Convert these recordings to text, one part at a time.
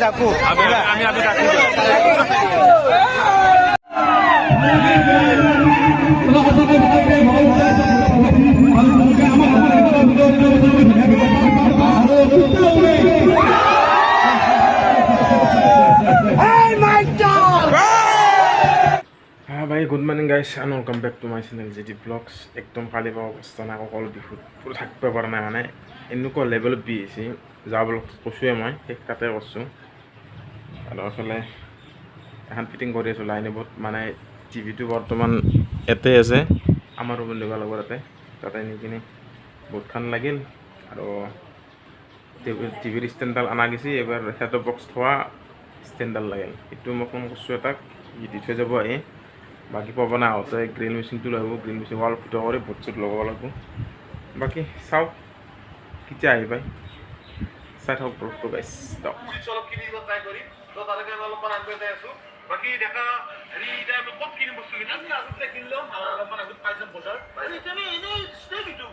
থাকো আমি থাকো ভাই good morning guys and welcome back to my channel G D vlogs একদম কালি পৰা অৱস্থা নাই অকল বিহুত পুৰো থাকিব পৰা নাই মানে এনেকুৱা লেভেলত বিছে যা ব্লগ কৈছোৱে মই শেষ তাতে কৰিছোঁ আৰু আসলে এখন ফিটিং কৰি আছোঁ লাইনত মানে টিভিটো বৰ্তমান এতে আছে আমাৰ ৰুমত লগা লগৰ তাতে নি কিনে বহুতখন লাগিল আৰু টিভিৰ ষ্টেণ্ডডাল অনা গৈছে এবাৰ সেট বক্স থোৱা ষ্টেণ্ডডাল লাগিল এইটো মই ফোন কৰিছোঁ এটাক দি থৈ যাব আহি বাকী পাব না আহোঁতে গ্ৰিল মেচিনটো লাগিব গ্ৰিল মেচিন ৱাল ফুটা কৰি বুট চুট লগাব লাগিব বাকী চাওক কেতিয়া আহি পায় চাই থাকক ব্লগটো গাইছ দিয়ক অলপ কিনিব ট্ৰাই কৰিম তো তালৈকে অলপমান আনগৈ যাই আছোঁ বাকী দেখা হেৰি এতিয়া আমি ক'ত কিনিম বস্তুখিনি আমি আগতে কিনিলেও অলপমান আগত পাই যাম বজাৰ এতিয়া আমি এনেই ষ্টেবিটো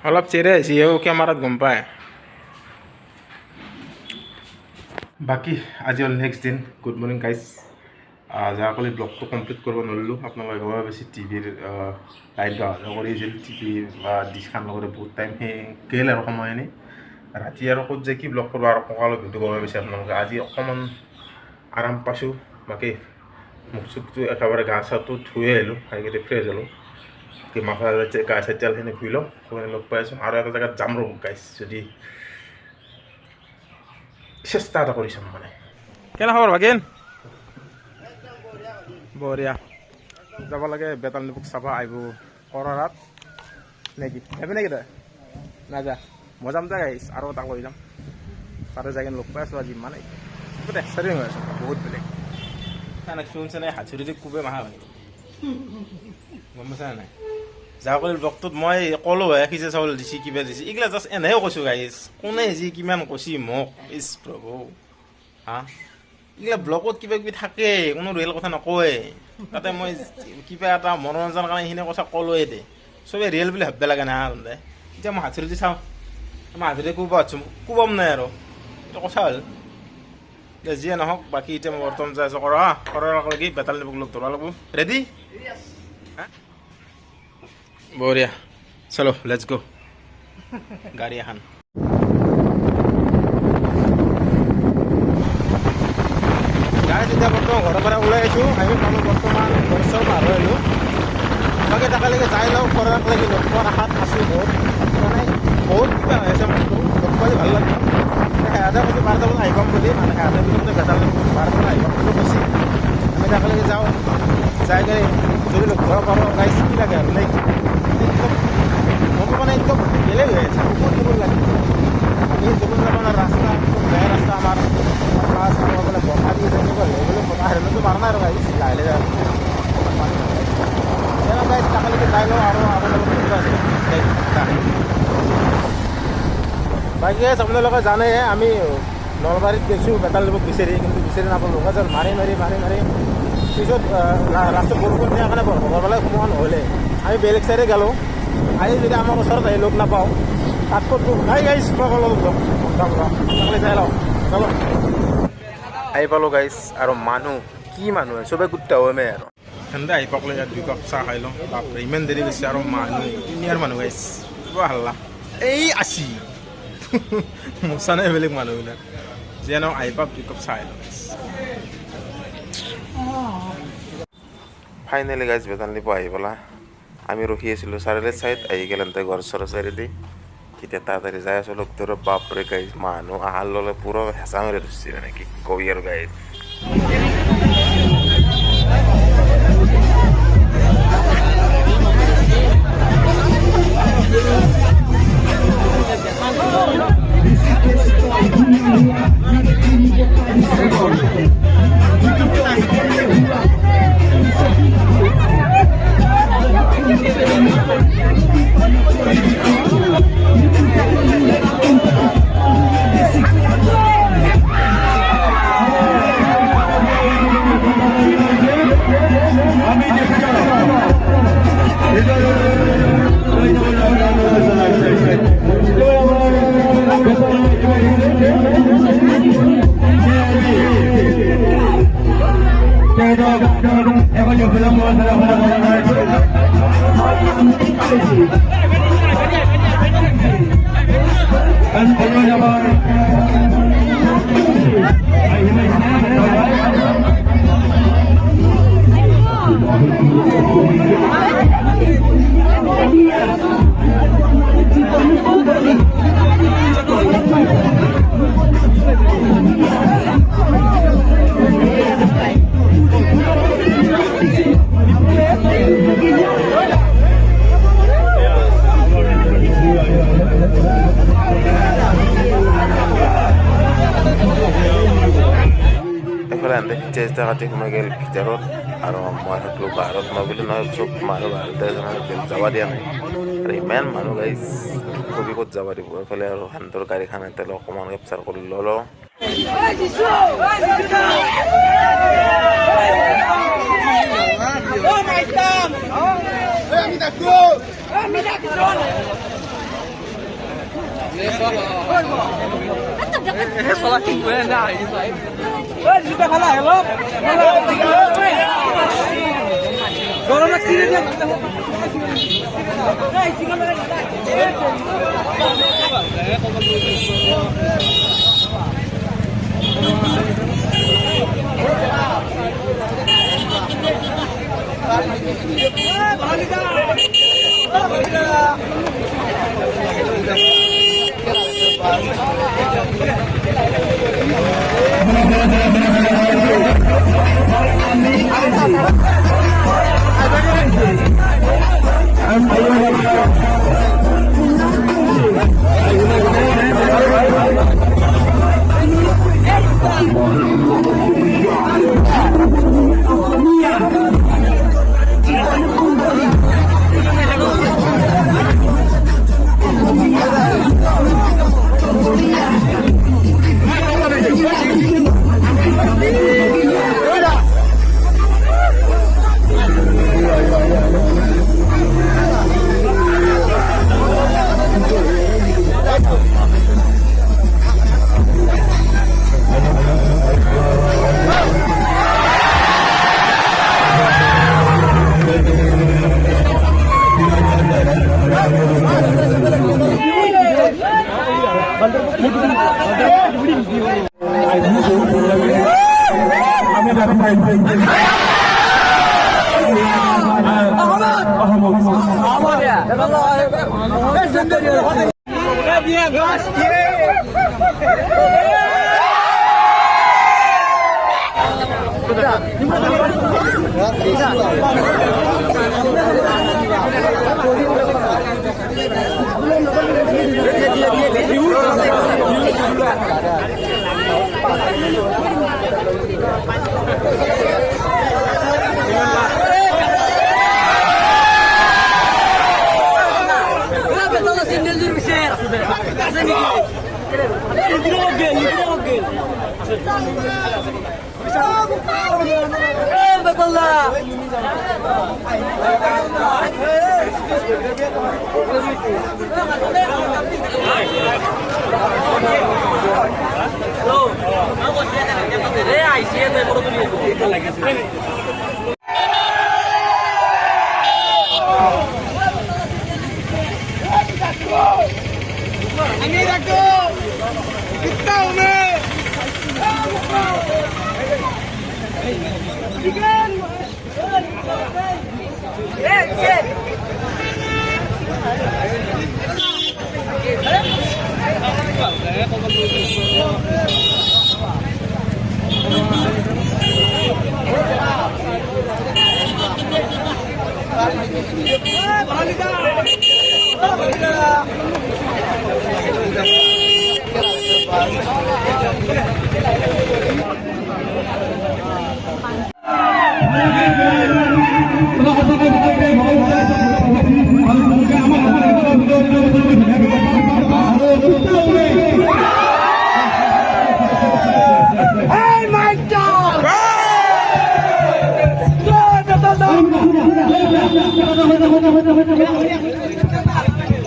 অলপ চেৰে আহিছে এও কেমেৰাত গম পায় বাকী আজি হ'ল নেক্সট দিন গুড মৰ্নিং গাইজ যোৱাকালি ব্লগটো কমপ্লিট কৰিব নোৱাৰিলোঁ আপোনালোকে গম বেছি টিভিৰ লাইনটো অহা যোৱা কৰি আছিল টিভি বা ডিছখন লগতে বহুত টাইম সেই গ'ল আৰু সময়খিনি ৰাতি আৰু ক'ত যে কি ব্লগ কৰিব আৰু কঁকালত ভিডিঅ' কৰিব বেছি আপোনালোকে আজি অকণমান আৰাম পাইছোঁ বাকী মুখ চুখটো একেবাৰে গা চাটো ধুই আহিলোঁ খাই কেনে ফ্ৰেছ হ'লোঁ কি মাথা গা চাই তেলখিনি ধুই লওঁ সেইখিনি লগ পাই আছোঁ আৰু এটা জেগাত যাম ৰ'ব গাইছ যদি চেষ্টা এটা কৰি চাম মানে কেনে খবৰ ভাগিন বঢ়িয়া যাব লাগে বেতাল নিপুক চাব আহিব কৰাত নেকি যাবি নেকি তই নাযা মই যাম দে গাইছ আৰু এটা কৰি যাম তাতে যাই কিনে লগ পাই আছোঁ আজি মানে বহুত এক্সাইটিং হৈ আছোঁ বহুত বেলেগ শুনছে নাই হাতুৰিটো কোবে মাহা ভাগিল গম পাইছা নাই যোৱাকালি ব্লগটোত মই ক'লো সিজে চাউল দিছে কিবা দিছে এইগিলা জাষ্ট এনেহে কৈছোঁ গাইছ কোনে যি কিমান কৈছি মোক ইছ প্ৰভু হা এইগিলা ব্লগত কিবা কিবি থাকে কোনো ৰিয়েল কথা নকয় তাতে মই কিবা এটা মনোৰঞ্জনৰ কাৰণে এইখিনি কথা ক'লোৱে দে চবেই ৰিয়েল বুলি ভাবিব লাগে না দে এতিয়া মই হাতুৰিটো চাওঁ মই হাতুৰি কোবাব আছোঁ কোবাম নাই আৰু এইটো কথা হ'ল যিয়ে নহওক বাকী এতিয়া মই বৰ্তমান যাই আছোঁ কৰাৰ কি বেতাল নিবক লগ ধৰিব লাগিব ৰেডি বঢ়িয়া চলো লেটছ গ' গাড়ী এখন গাড়ী যেতিয়া বৰ্তমান ঘৰৰ পৰা ওলাই আহিছোঁ আমি পালোঁ বৰ্তমান ঘৰ চৰ পাৰ হৈ আহিলোঁ বাকী তাকালৈকে যাই লওঁ কৰাৰ লাগি লগ পোৱাৰ আশাত আছোঁ বহুত মানে বহুত কিবা হৈ আছে মানুহটো লগ পালে ভাল লাগে সেয়াতে কৈছোঁ 12টা বজাত আহি পাম বুলি মানে সেয়াতে বুলি বেতাল 12টা বজাত আহি পাম বুলি কৈছে আমি তাকালৈকে যাওঁ যাই গৈ যদি লগ ধৰা পাৰোঁ গাইছ কি লাগে আৰু লাইক মনটো মানে একদম বেলেগ হৈ আছে উপৰ লাগে এই যখন মানে ৰাস্তা বেয়া ৰাস্তা আমাৰ ক্লাছ মানে বঠা দিয়ে তেনেকুৱা হৈ গ'লে বঠা হেলমেটটো মাৰা নাই আৰু গাইছ লাহে লাহে যেনে গাইছ তাকালৈকে যাই লওঁ আৰু বাকী গাইছ আপোনালোকে জানে আমি নলবাৰীত গৈছোঁ বেতাল নিবক বিচাৰি কিন্তু বিচাৰি নাপালোঁ যেন মাৰি পিছত ৰাস্তাত বৰষুণ দিয়াৰ কাৰণে ঘৰলৈ সোমোৱা নহ'লে আমি বেলেগ চাইডে গ'লোঁ আজি যদি আমাৰ ওচৰত আহি লগ নাপাওঁ তাত ক'ত নাই গাইছ মই ক'লোঁ যাই লওঁ চলো আহি পালোঁ গাইছ আৰু মানুহ কি মানুহ চবেই গোটা হয় মে আৰু সেনেকৈ আহি পাকলৈ ইয়াত 2 কাপ চাহ খাই লওঁ বাপৰে ইমান দেৰি গৈছে আৰু মানুহ ইণ্ডিয়াৰ মানুহ গাইছ কিবা হাল্লা এই আছি মোচা নাই বেলেগ মানুহবিলাক যিয়ে নহওক আহি পাক 2 কাপ চাহ খাই লওঁ ফাইনেলি গাইছ বেতাল নিব আহি পেলা আমি ৰখি আছিলোঁ চাৰিআলিৰ চাইড আহি গ'ল এনতে ঘৰ চৰৰ চাইডেদি এতিয়া তাড়াতাড়ি যাই আছোঁ লগ ধৰ বাপৰে গাইছ মানুহ আহাৰ ল'লে পুৰা হেঁচা মাৰি ধৰিছে মানে কি কবি আৰু গাইছ আমি এফালে আনতে চেষ্টা কাটি সোমাই গেল ভিতৰত আৰু মই থাকলো বাহিৰত মই বুলি নহয় চব মানুহ বাহিৰতে যাবা দিয়া নাই আৰু ইমান মানুহ গাইজ কবি ক'ত যাবা দিব এইফালে আৰু শান্তৰ গাড়ীখন এটালে অকণমান কেপচাৰ কৰি ল'লোঁ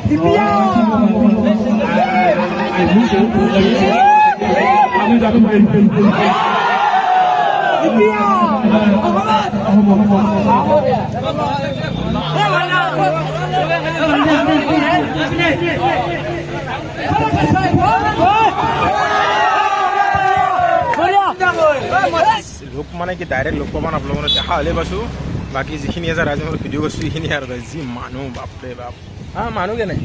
Dibiar. লোক মানে কি ডাইৰেক্ট লোক পামান আপোনালোকে দেখা হ'লে পাইছোঁ বাকী যিখিনি আছে আজি মই ভিডিঅ' কৰিছোঁ সেইখিনি আৰু যি মানুহ বাপৰে বাপ মানুহ কেনে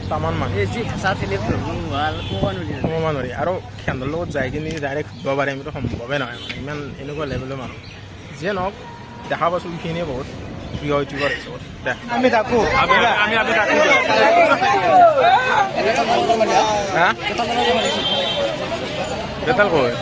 তামান মানুহ কমাব নোৱাৰি আৰু খেন্দৰ লগত যাই কিনি ডাইৰেক্ট সুধিব পাৰে আমিতো সম্ভৱে নহয় মানে ইমান এনেকুৱা লেভেলৰ মানুহ যিয়ে নহওক দেখা পাইছোঁ এইখিনিয়ে বহুত প্ৰিয় ইউটিউবাৰ হিচাপত আমি থাকোঁ বেতাল কয়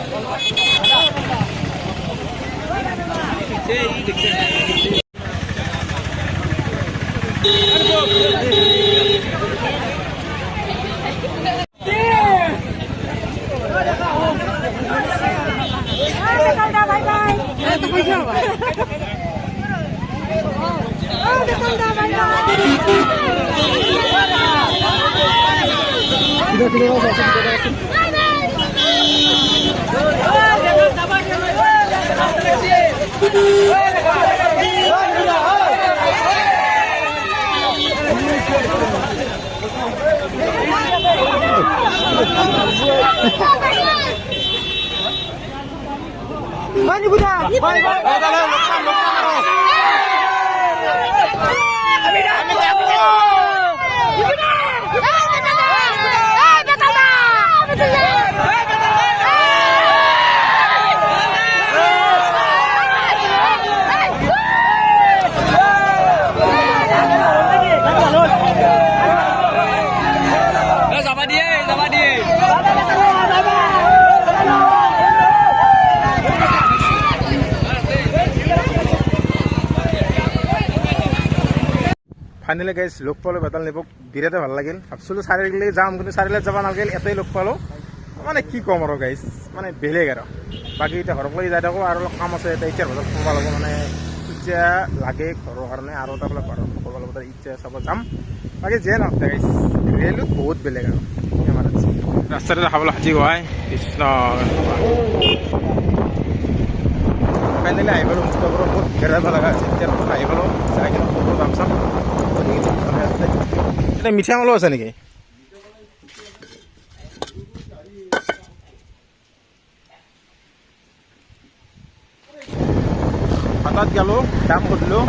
ফাইনেলি গাইজ লগ পালোঁ বেতাল নিপক বিৰাটে ভাল লাগিল ভাবছিলোঁ চাৰিআলি যাম কিন্তু চাৰিআলিত যাব নালাগিল এটাই লগ পালোঁ মানে কি ক'ম আৰু গাইজ মানে বেলেগ আৰু বাকী এতিয়া ঘৰক লৈ যাই থাকোঁ আৰু অলপ কাম আছে এতিয়া ইচ্ছাৰ বজাৰত সোমাব লাগিব মানে ইচ্ছা লাগে ঘৰৰ কাৰণে আৰু এটা বোলে ঘৰৰ সকলো লগত ইচ্ছা চাব যাম বাকী যিয়ে নহওক গাইজ ৰিয়েলিত বহুত বেলেগ আৰু আমাৰ ৰাস্তাতে দেখাবলৈ হাতী গোৱাই কৃষ্ণ ফাইনেলি আহি পালোঁ মুক্তাপুৰত বহুত ঘেৰাব লগা আছে এতিয়া আহি পালোঁ যাই কিনে সকলো দাম চাম এতিয়া মিঠা আমলো আছে নেকি হাতত গেলোঁ দাম সুধিলোঁ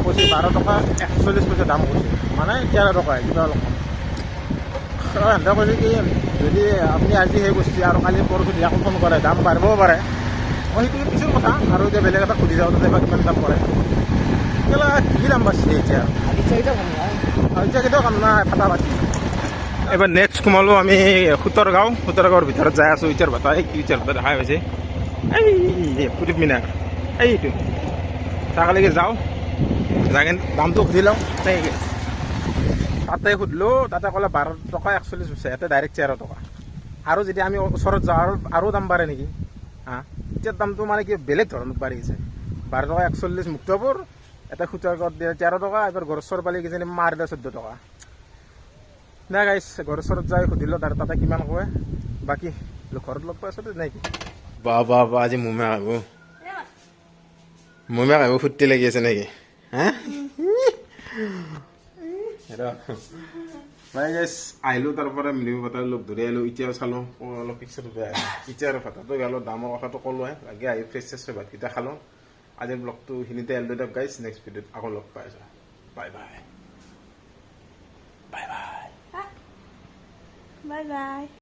কৈছে 12 টকা 41 পইচা দাম কৈছে মানে 13 টকা কিবা অলপ সিহঁতে কৈছে কি যদি আপুনি আজি সেই কৈছে আৰু কালি পৰহি আকৌ ফোন কৰে দাম বাঢ়িবও পাৰে মই সেইটো পিছৰ কথা আৰু এতিয়া বেলেগ এটা সুধি যাওঁ তাতে বা কিমান দাম পৰে কেলা কি দাম বাঢ়িছে এতিয়া এতিয়া কেতিয়াও কাম নাই ফাটা পাতি এবাৰ নেক্সট সোমালোঁ আমি সোতৰগাঁৱৰ ভিতৰত যাই আছোঁ ইটাৰ ভাটা ইটাৰ ভাটা দেখাই হৈছে এই কুতুব মিনাৰ এইটো তালৈকে যাওঁ যাই কিনে দামটো সুধি লওঁ তাতে সুধিলোঁ তাতে ক'লে 12 টকা 41 পইচা ইয়াতে ডাইৰেক্ট 13 টকা আৰু যদি আমি ওচৰত যাওঁ আৰু দাম বাঢ়ে নেকি এতিয়াৰ দামটো মানে কি বেলেগ ধৰণত বাঢ়িছে 12 টকা 41 মুক্তাপুৰ এটা খুটাৰগড়ত দিয়ে 13 টকা এবাৰ গড়চৰ পালি কিজানি মাৰ দিয়ে 14 টকা নাই গাইছ গড়চৰত যাই সুধিলোঁ তাতে কিমান কয় বাকী ঘৰত লগ পাই আছোঁ নে কি বা আজি মুমা আহিব ফুৰ্তি লাগি আছে নেকি মানে গাইছ আহিলোঁ তাৰ পৰা মিলিব পাতাৰ লগ ধৰি আহিলোঁ এতিয়াও চালোঁ অলপ পিকচাৰটো বেয়া এতিয়া আৰু ভাতাটো গেলোঁ দামৰ কথাটো ক'লোৱে লাগে আহি ফ্ৰেছ চেছ হৈ ভাতকেইটা খালোঁ আজিৰ ব্লগটো এইখিনিতে এণ্ড দিয়ক গাইছ নেক্সট ভিডিঅ'ত আকৌ লগ পাই আছোঁ bye bye bye bye bye bye